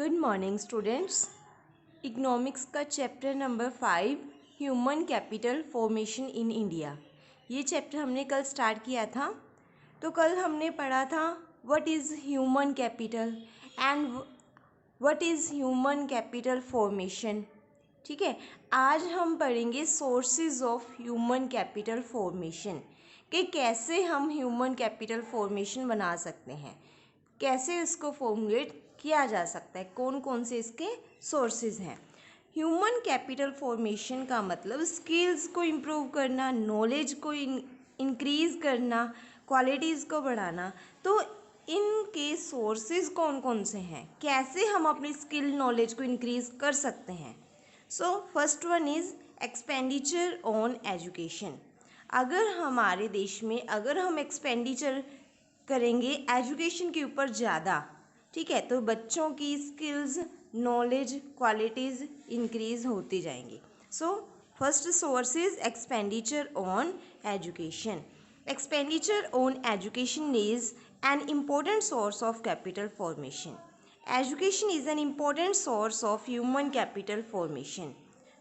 Good morning students. Economics का chapter number 5 human capital formation in India, ये chapter हमने कल स्टार्ट किया था। तो कल हमने पढ़ा था what is human capital and what is human capital formation. ठीक है, आज हम पढ़ेंगे sources of human capital formation, कि कैसे हम ह्यूमन कैपिटल फॉर्मेशन बना सकते हैं, कैसे इसको फॉर्मुलेट किया जा सकता है, कौन कौन से इसके सोर्सेज हैं। ह्यूमन कैपिटल फॉर्मेशन का मतलब स्किल्स को इम्प्रूव करना, नॉलेज को इंक्रीज़ करना, क्वालिटीज़ को बढ़ाना। तो इनके सोर्सेज कौन कौन से हैं, कैसे हम अपनी स्किल नॉलेज को इंक्रीज़ कर सकते हैं। So first one is expenditure on education. अगर हमारे देश में अगर हम एक्सपेंडिचर करेंगे एजुकेशन के ऊपर ज़्यादा, ठीक है, तो बच्चों की स्किल्स नॉलेज क्वालिटीज़ इंक्रीज़ होती जाएंगी। So first source is expenditure on education. Expenditure on education is an important source of capital formation. Education is an important source of human capital formation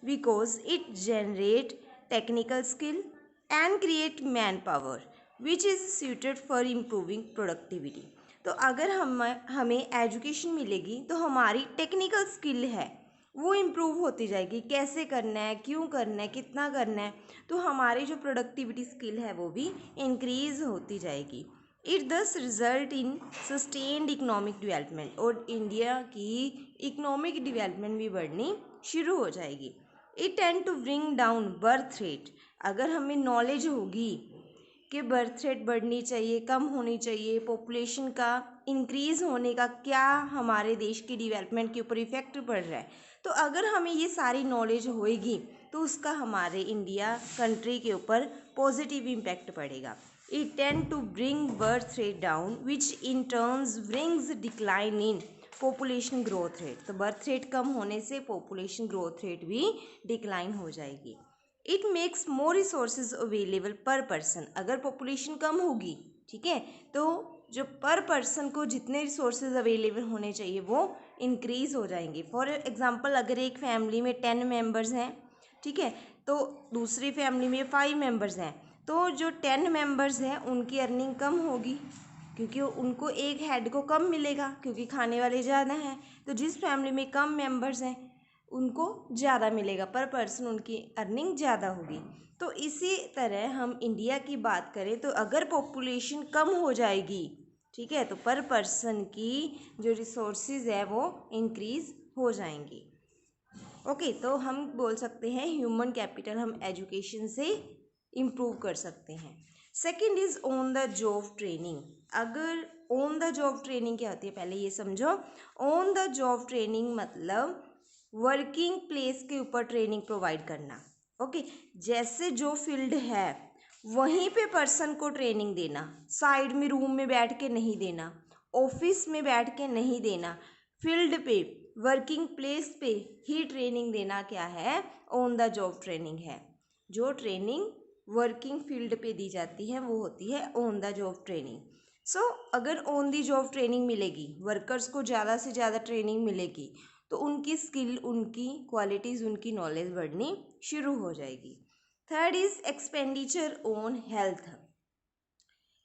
because it generates technical skill and create manpower which is suited for improving productivity. तो अगर हमें education मिलेगी तो हमारी technical skill है वो improve होती जाएगी, कैसे करना है, क्यों करना है, कितना करना है, तो हमारी जो प्रोडक्टिविटी स्किल है वो भी इंक्रीज़ होती जाएगी। It thus result in sustained economic development, और इंडिया की इकोनॉमिक डेवलपमेंट भी बढ़नी शुरू हो जाएगी। It tend to bring down birth rate. अगर हमें नॉलेज होगी कि बर्थ रेट बढ़नी चाहिए, कम होनी चाहिए, पॉपुलेशन का इंक्रीज़ होने का क्या हमारे देश की डेवलपमेंट के ऊपर इफ़ेक्ट पड़ रहा है, तो अगर हमें ये सारी नॉलेज होएगी तो उसका हमारे इंडिया कंट्री के ऊपर पॉजिटिव इम्पैक्ट पड़ेगा। It tend to bring birth rate down which in turns brings decline in population growth rate. तो बर्थ रेट कम होने से पॉपुलेशन ग्रोथ रेट भी डिक्लाइन हो जाएगी। It makes more resources available per person. अगर population कम होगी, ठीक है, तो जो पर पर्सन को जितने रिसोर्सेज अवेलेबल होने चाहिए वो इंक्रीज़ हो जाएंगे। फॉर एग्जांपल अगर एक फैमिली में 10 मेंबर्स हैं, ठीक है, तो दूसरी फैमिली में 5 मेंबर्स हैं, तो जो 10 मेंबर्स हैं उनकी अर्निंग कम होगी क्योंकि उनको एक हेड को कम मिलेगा क्योंकि खाने वाले ज़्यादा हैं। तो जिस फैमिली में कम मेंबर्स हैं उनको ज़्यादा मिलेगा, पर पर्सन उनकी अर्निंग ज़्यादा होगी। तो इसी तरह हम इंडिया की बात करें तो अगर पॉपुलेशन कम हो जाएगी, ठीक है, तो पर पर्सन की जो रिसोर्सेज है वो इंक्रीज़ हो जाएंगी। ओके, तो हम बोल सकते हैं ह्यूमन कैपिटल हम एजुकेशन से इम्प्रूव कर सकते हैं। Second is on the job training. अगर ऑन द जॉब ट्रेनिंग क्या होती है पहले ये समझो। ऑन द जॉब ट्रेनिंग मतलब वर्किंग प्लेस के ऊपर ट्रेनिंग प्रोवाइड करना। ओके, जैसे जो फील्ड है वहीं पे पर्सन को ट्रेनिंग देना, साइड में रूम में बैठ के नहीं देना, ऑफिस में बैठ के नहीं देना, फील्ड पे वर्किंग प्लेस पे ही ट्रेनिंग देना क्या है, ऑन द जॉब ट्रेनिंग है। जो ट्रेनिंग वर्किंग फील्ड पे दी जाती है वो होती है ऑन द जॉब ट्रेनिंग। सो अगर ऑन द जॉब ट्रेनिंग मिलेगी, वर्कर्स को ज़्यादा से ज़्यादा ट्रेनिंग मिलेगी तो उनकी स्किल, उनकी क्वालिटीज़, उनकी नॉलेज बढ़नी शुरू हो जाएगी। Third is expenditure on health.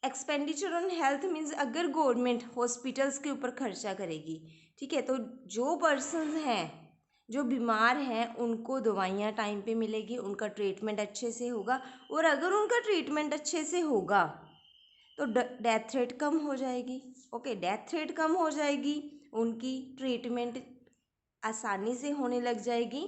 Expenditure on health means अगर गवर्नमेंट हॉस्पिटल्स के ऊपर खर्चा करेगी, ठीक है, तो जो पर्सन हैं जो बीमार हैं उनको दवाइयाँ टाइम पे मिलेगी, उनका ट्रीटमेंट अच्छे से होगा, और अगर उनका ट्रीटमेंट अच्छे से होगा तो डेथ रेट कम हो जाएगी। ओके, डेथ रेट कम हो जाएगी, उनकी ट्रीटमेंट आसानी से होने लग जाएगी,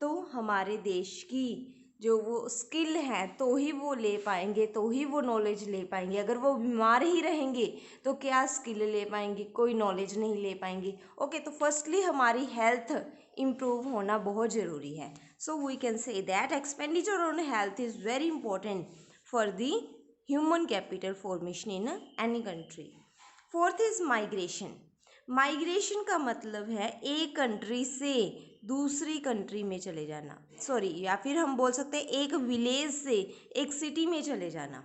तो हमारे देश की जो वो स्किल है तो ही वो ले पाएंगे, तो ही वो नॉलेज ले पाएंगे। अगर वो बीमार ही रहेंगे तो क्या स्किल ले पाएंगे, कोई नॉलेज नहीं ले पाएंगे। ओके, तो फर्स्टली हमारी हेल्थ इम्प्रूव होना बहुत ज़रूरी है। So we can say that expenditure on health is very important for the human capital formation in any country. Fourth is migration. Migration का मतलब है एक कंट्री से दूसरी कंट्री में चले जाना, सॉरी, या फिर हम बोल सकते हैं एक विलेज से एक सिटी में चले जाना,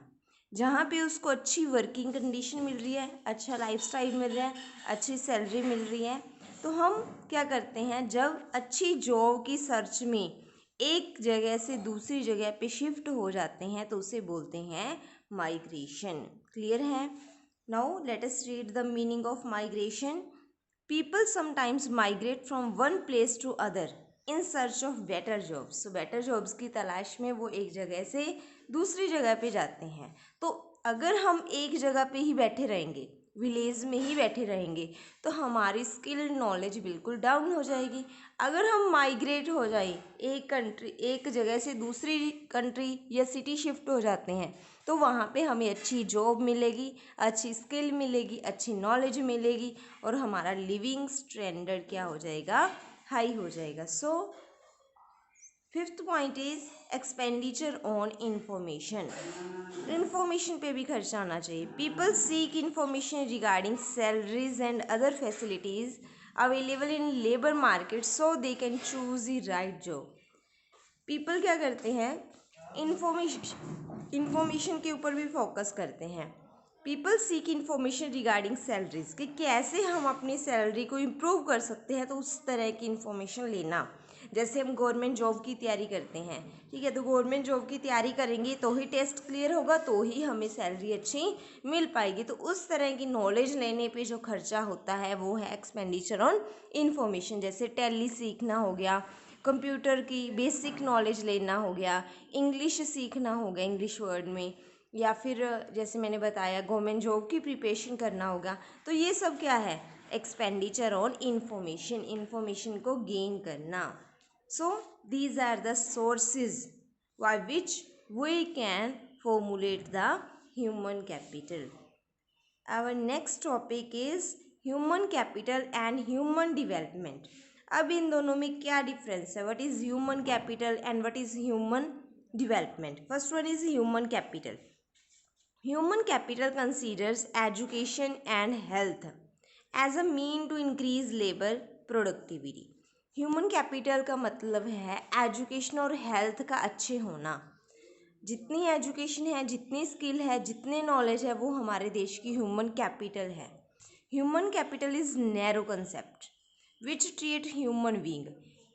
जहाँ पे उसको अच्छी वर्किंग कंडीशन मिल रही है, अच्छा लाइफस्टाइल मिल रहा है, अच्छी सैलरी मिल रही है, तो हम क्या करते हैं, जब अच्छी जॉब की सर्च में एक जगह से दूसरी जगह पे शिफ्ट हो जाते हैं तो उसे बोलते हैं माइग्रेशन। क्लियर है? Now let us read the meaning of migration. People sometimes migrate from one place to other in search of better jobs. Better jobs की तलाश में वो एक जगह से दूसरी जगह पे जाते हैं। तो अगर हम एक जगह पे ही बैठे रहेंगे, विलेज में ही बैठे रहेंगे, तो हमारी स्किल नॉलेज बिल्कुल डाउन हो जाएगी। अगर हम माइग्रेट हो जाए, एक जगह से दूसरी कंट्री या सिटी शिफ्ट हो जाते हैं, तो वहाँ पे हमें अच्छी जॉब मिलेगी, अच्छी स्किल मिलेगी, अच्छी नॉलेज मिलेगी और हमारा लिविंग स्टैंडर्ड क्या हो जाएगा, हाई हो जाएगा। So fifth point is expenditure on information. Information पे भी खर्चा आना चाहिए। People seek information regarding salaries and other facilities available in labour market so they can choose the right job. People क्या करते हैं, इंफॉर्मेशन के ऊपर भी फोकस करते हैं। People seek information regarding salaries, कि कैसे हम अपनी सैलरी को इम्प्रूव कर सकते हैं, तो उस तरह की इंफॉर्मेशन लेना। जैसे हम गवर्नमेंट जॉब की तैयारी करते हैं, ठीक है, तो गवर्नमेंट जॉब की तैयारी करेंगे तो ही टेस्ट क्लियर होगा, तो ही हमें सैलरी अच्छी मिल पाएगी। तो उस तरह की नॉलेज लेने पे जो खर्चा होता है वो है एक्सपेंडिचर ऑन इंफॉर्मेशन। जैसे टैली सीखना हो गया, कंप्यूटर की बेसिक नॉलेज लेना हो गया, इंग्लिश सीखना हो गया, इंग्लिश वर्ड में, या फिर जैसे मैंने बताया गवर्नमेंट जॉब की प्रिपरेशन करना होगा। तो ये सब क्या है, एक्सपेंडिचर ऑन इंफॉर्मेशन, इंफॉर्मेशन को गेन करना। So these are the sources by which we can formulate the human capital. Our next topic is human capital and human development. अब इन दोनों में क्या डिफरेंस है, what is human capital and what is human development. First one is human capital. Human capital considers education and health as a mean to increase labor productivity. Human capital का मतलब है education और health का अच्छे होना। जितनी education है, जितनी स्किल है, जितने नॉलेज है, वो हमारे देश की ह्यूमन कैपिटल है। Human capital is narrow concept which treat human being.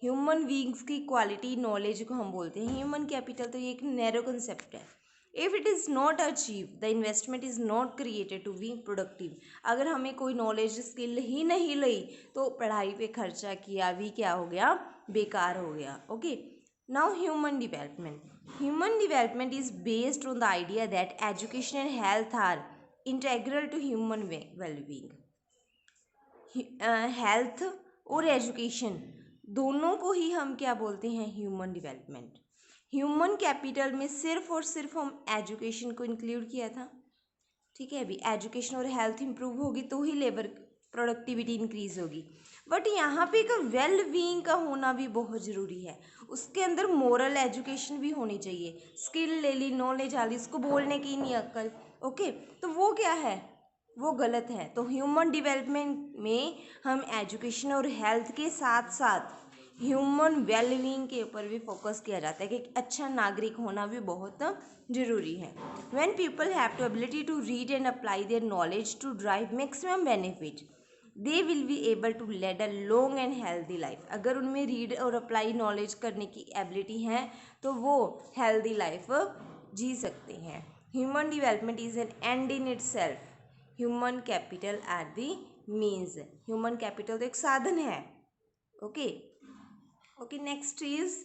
Human beings की क्वालिटी नॉलेज को हम बोलते हैं ह्यूमन कैपिटल। तो ये एक नैरो कंसेप्ट है। If it is not achieve the investment is not created to be productive. अगर हमें कोई नॉलेज स्किल ही नहीं ली तो पढ़ाई पे खर्चा किया भी क्या हो गया, बेकार हो गया। Okay, now human development. Human development is based on the idea that education and health are integral to human well-being. Health और एजुकेशन दोनों को ही हम क्या बोलते हैं, ह्यूमन डेवलपमेंट। ह्यूमन कैपिटल में सिर्फ और सिर्फ हम एजुकेशन को इंक्लूड किया था, ठीक है। अभी एजुकेशन और हेल्थ इंप्रूव होगी तो ही लेबर प्रोडक्टिविटी इंक्रीज होगी। बट यहाँ पे एक वेल बीइंग का होना भी बहुत ज़रूरी है। उसके अंदर मोरल एजुकेशन भी होनी चाहिए। स्किल ले ली, नॉलेज आ ली, उसको बोलने की नहीं अक्ल, ओके, तो वो क्या है, वो गलत है। तो ह्यूमन डेवलपमेंट में हम एजुकेशन और हेल्थ के साथ साथ ह्यूमन वेलबींग के ऊपर भी फोकस किया जाता है कि अच्छा नागरिक होना भी बहुत जरूरी है। When people have to ability to read and apply their knowledge to drive maximum benefit they will be able to lead a long and healthy life. अगर उनमें रीड और अप्लाई नॉलेज करने की एबिलिटी है तो वो हेल्दी लाइफ जी सकते हैं। Human development is an end in itself, human capital are the means. Human capital तो एक साधन है। Okay, next is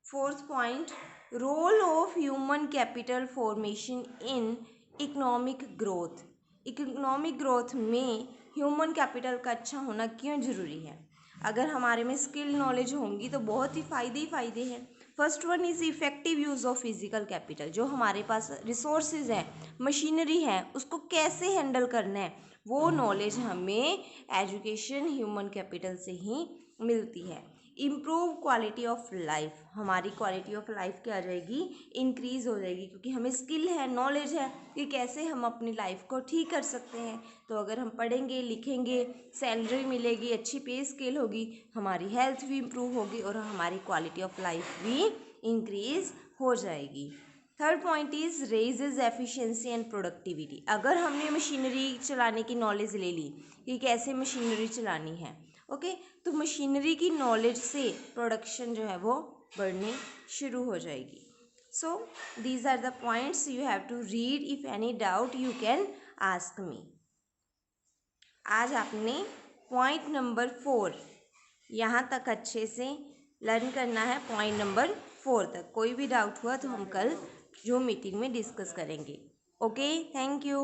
fourth point, role of human capital formation in economic growth. Economic growth में human capital का अच्छा होना क्यों ज़रूरी है। अगर हमारे में स्किल नॉलेज होंगी तो बहुत ही फ़ायदे हैं। First one is effective use of physical capital. जो हमारे पास रिसोर्सेज हैं, मशीनरी है, उसको कैसे हैंडल करना है, वो नॉलेज हमें एजुकेशन ह्यूमन कैपिटल से ही मिलती है। इम्प्रूव क्वालिटी ऑफ लाइफ, हमारी क्वालिटी ऑफ लाइफ क्या आ जाएगी, इंक्रीज़ हो जाएगी, क्योंकि हमें स्किल है, नॉलेज है कि कैसे हम अपनी लाइफ को ठीक कर सकते हैं। तो अगर हम पढ़ेंगे, लिखेंगे, सैलरी मिलेगी, अच्छी पे स्केल होगी, हमारी हेल्थ भी इम्प्रूव होगी और हमारी क्वालिटी ऑफ लाइफ भी इंक्रीज़ हो जाएगी। Third point is raises efficiency and productivity. अगर हमने मशीनरी चलाने की नॉलेज ले ली कि कैसे मशीनरी चलानी है ओके, तो मशीनरी की नॉलेज से प्रोडक्शन जो है वो बढ़नी शुरू हो जाएगी। So these are the points you have to read, if any doubt you can ask me. आज आपने पॉइंट नंबर 4 यहाँ तक अच्छे से लर्न करना है, पॉइंट नंबर 4 तक। कोई भी डाउट हुआ तो हम कल जो मीटिंग में डिस्कस करेंगे। Okay, thank you.